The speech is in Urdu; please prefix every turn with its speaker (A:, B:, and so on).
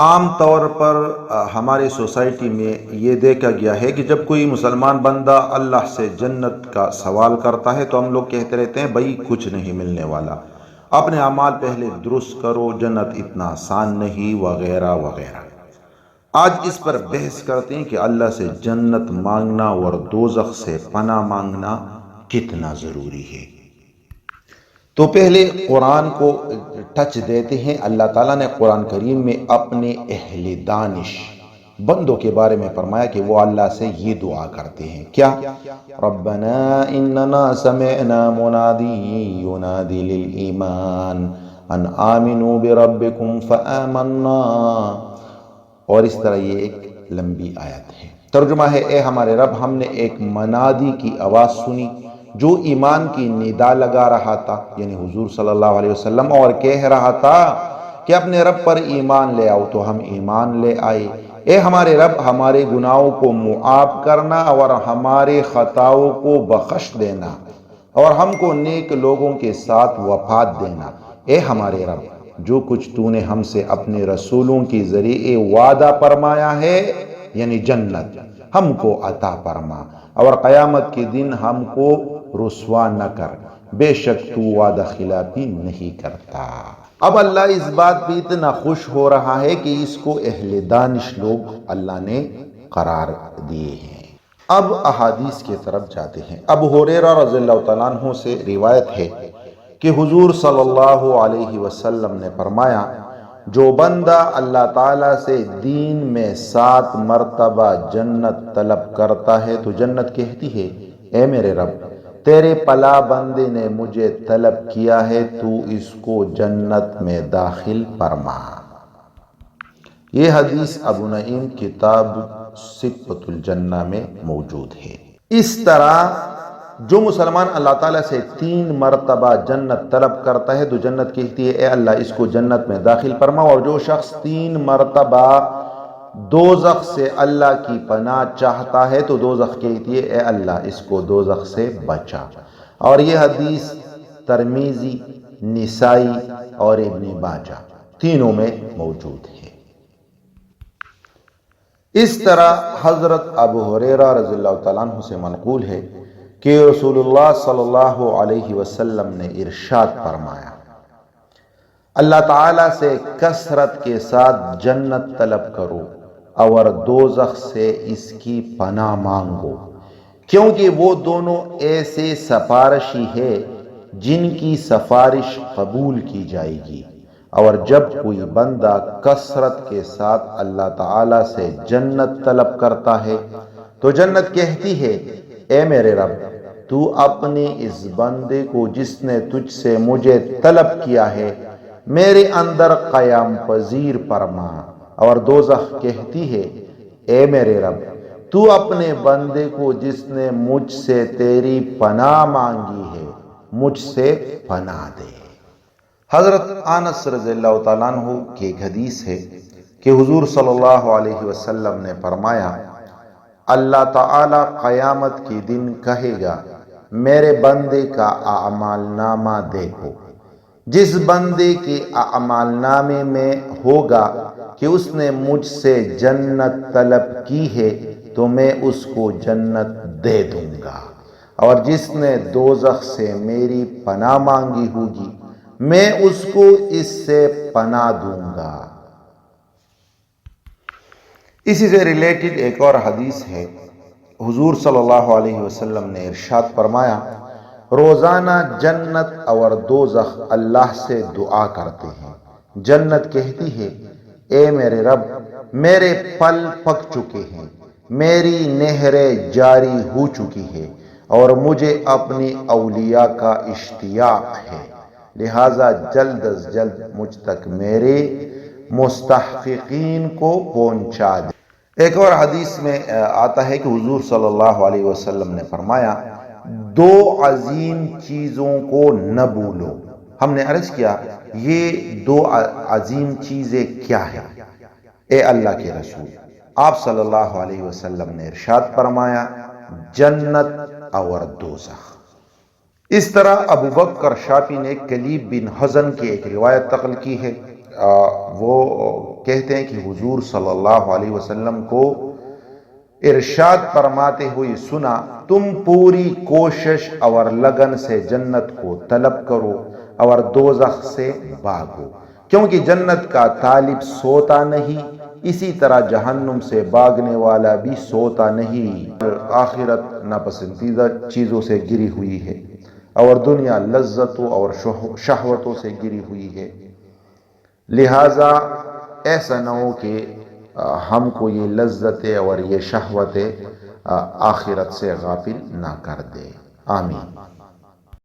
A: عام طور پر ہماری سوسائٹی میں یہ دیکھا گیا ہے کہ جب کوئی مسلمان بندہ اللہ سے جنت کا سوال کرتا ہے تو ہم لوگ کہتے رہتے ہیں بھائی کچھ نہیں ملنے والا، اپنے اعمال پہلے درست کرو، جنت اتنا آسان نہیں، وغیرہ وغیرہ۔ آج اس پر بحث کرتے ہیں کہ اللہ سے جنت مانگنا اور دوزخ سے پناہ مانگنا کتنا ضروری ہے۔ تو پہلے قرآن کو ٹچ دیتے ہیں۔ اللہ تعالیٰ نے قرآن کریم میں اپنے اہل دانش بندوں کے بارے میں فرمایا کہ وہ اللہ سے یہ دعا کرتے ہیں، کیا؟ ربنا اننا سمعنا منادی ینادی للایمان ان آمنوا بربکم فآمنا، اور اس طرح یہ ایک لمبی آیت ہے۔ ترجمہ ہے، اے ہمارے رب، ہم نے ایک منادی کی آواز سنی جو ایمان کی ندا لگا رہا تھا، یعنی حضور صلی اللہ علیہ وسلم، اور کہہ رہا تھا کہ اپنے رب پر ایمان لے آؤ، تو ہم ایمان لے آئے۔ اے ہمارے رب، ہمارے گناہوں کو معاف کرنا اور ہمارے خطاؤں کو بخش دینا، اور ہم کو نیک لوگوں کے ساتھ وفات دینا۔ اے ہمارے رب، جو کچھ تو نے ہم سے اپنے رسولوں کے ذریعے وعدہ فرمایا ہے، یعنی جنت، ہم کو عطا فرما، اور قیامت کے دن ہم کو رسوا نہ کر، بے شک تو وعدہ خلافی نہیں کرتا۔ اب اللہ اس بات پہ اتنا خوش ہو رہا ہے کہ اس کو اہل دانش لوگ اللہ نے قرار دیے ہیں۔ اب احادیث کی طرف جاتے ہیں۔ ابو ہریرہ رضی اللہ تعالیٰ عنہ سے روایت ہے کہ حضور صلی اللہ علیہ وسلم نے فرمایا، جو بندہ اللہ تعالیٰ سے دین میں 7 مرتبہ جنت طلب کرتا ہے تو جنت کہتی ہے، اے میرے رب، تیرے پلا بندے نے مجھے طلب کیا ہے، تو اس کو جنت میں داخل فرما۔ یہ حدیث ابو نعیم کتاب صفۃ الجنہ میں موجود ہے۔ اس طرح جو مسلمان اللہ تعالیٰ سے 3 مرتبہ جنت طلب کرتا ہے تو جنت کہتی ہے، اے اللہ، اس کو جنت میں داخل فرما، اور جو شخص 3 مرتبہ دوزخ سے اللہ کی پناہ چاہتا ہے تو دوزخ کہتی ہے، اے اللہ، اس کو دوزخ سے بچا۔ اور یہ حدیث ترمذی، نسائی اور ابن ماجہ تینوں میں موجود ہے۔ اس طرح حضرت ابو ہریرہ رضی اللہ تعالیٰ عنہ سے منقول ہے کہ رسول اللہ صلی اللہ علیہ وسلم نے ارشاد فرمایا، اللہ تعالیٰ سے کثرت کے ساتھ جنت طلب کرو اور دوزخ سے اس کی پناہ مانگو، کیونکہ وہ دونوں ایسے سفارشی ہے جن کی سفارش قبول کی جائے گی۔ اور جب کوئی بندہ کثرت کے ساتھ اللہ تعالیٰ سے جنت طلب کرتا ہے تو جنت کہتی ہے، اے میرے رب، تو اپنے اس بندے کو جس نے تجھ سے مجھے طلب کیا ہے میرے اندر قیام پذیر فرما۔ اور دوزخ کہتی ہے، اے میرے رب، تو اپنے بندے کو جس نے مجھ سے تیری پناہ مانگی ہے مجھ سے پناہ دے۔ حضرت انس رضی اللہ تعالیٰ عنہ کی ایک حدیث ہے کہ حضور صلی اللہ علیہ وسلم نے فرمایا، اللہ تعالیٰ قیامت کے دن کہے گا، میرے بندے کا اعمال نامہ دیکھو۔ جس بندے کے اعمال نامے میں ہوگا کہ اس نے مجھ سے جنت طلب کی ہے تو میں اس کو جنت دے دوں گا، اور جس نے دوزخ سے میری پناہ مانگی ہوگی میں اس کو اس سے پناہ دوں گا۔ اسی سے ریلیٹڈ ایک اور حدیث ہے، حضور صلی اللہ علیہ وسلم نے ارشاد فرمایا، روزانہ جنت اور دوزخ اللہ سے دعا کرتے ہیں۔ جنت کہتی ہے، اے میرے رب، میرے پل پک چکے ہیں، میری نہریں جاری ہو چکی ہے، اور مجھے اپنی اولیاء کا اشتیاق ہے، لہٰذا جلد از جلد مجھ تک میرے مستحقین کو پہنچا دے۔ ایک اور حدیث میں آتا ہے کہ حضور صلی اللہ علیہ وسلم نے فرمایا، 2 عظیم چیزوں کو نہ بھولو۔ ہم نے عرض کیا، یہ 2 عظیم چیزیں کیا ہیں؟ اے اللہ کے رسول، آپ صلی اللہ علیہ وسلم نے ارشاد فرمایا، جنت اور دوزخ۔ اس طرح ابو بکر شافعی نے کلیب بن حزن کی ایک روایت نقل کی ہے، وہ کہتے ہیں کہ حضور صلی اللہ علیہ وسلم کو ارشاد فرماتے ہوئے سنا، تم پوری کوشش اور لگن سے جنت کو طلب کرو اور دوزخ سے بھاگو، کیونکہ جنت کا طالب سوتا نہیں، اسی طرح جہنم سے بھاگنے والا بھی سوتا نہیں۔ آخرت ناپسندیدہ چیزوں سے گری ہوئی ہے اور دنیا لذتوں اور شہوتوں سے گری ہوئی ہے، لہٰذا ایسا نہ ہو کہ ہم کو یہ لذتیں اور یہ شہوتیں آخرت سے غافل نہ کر دے۔ آمین۔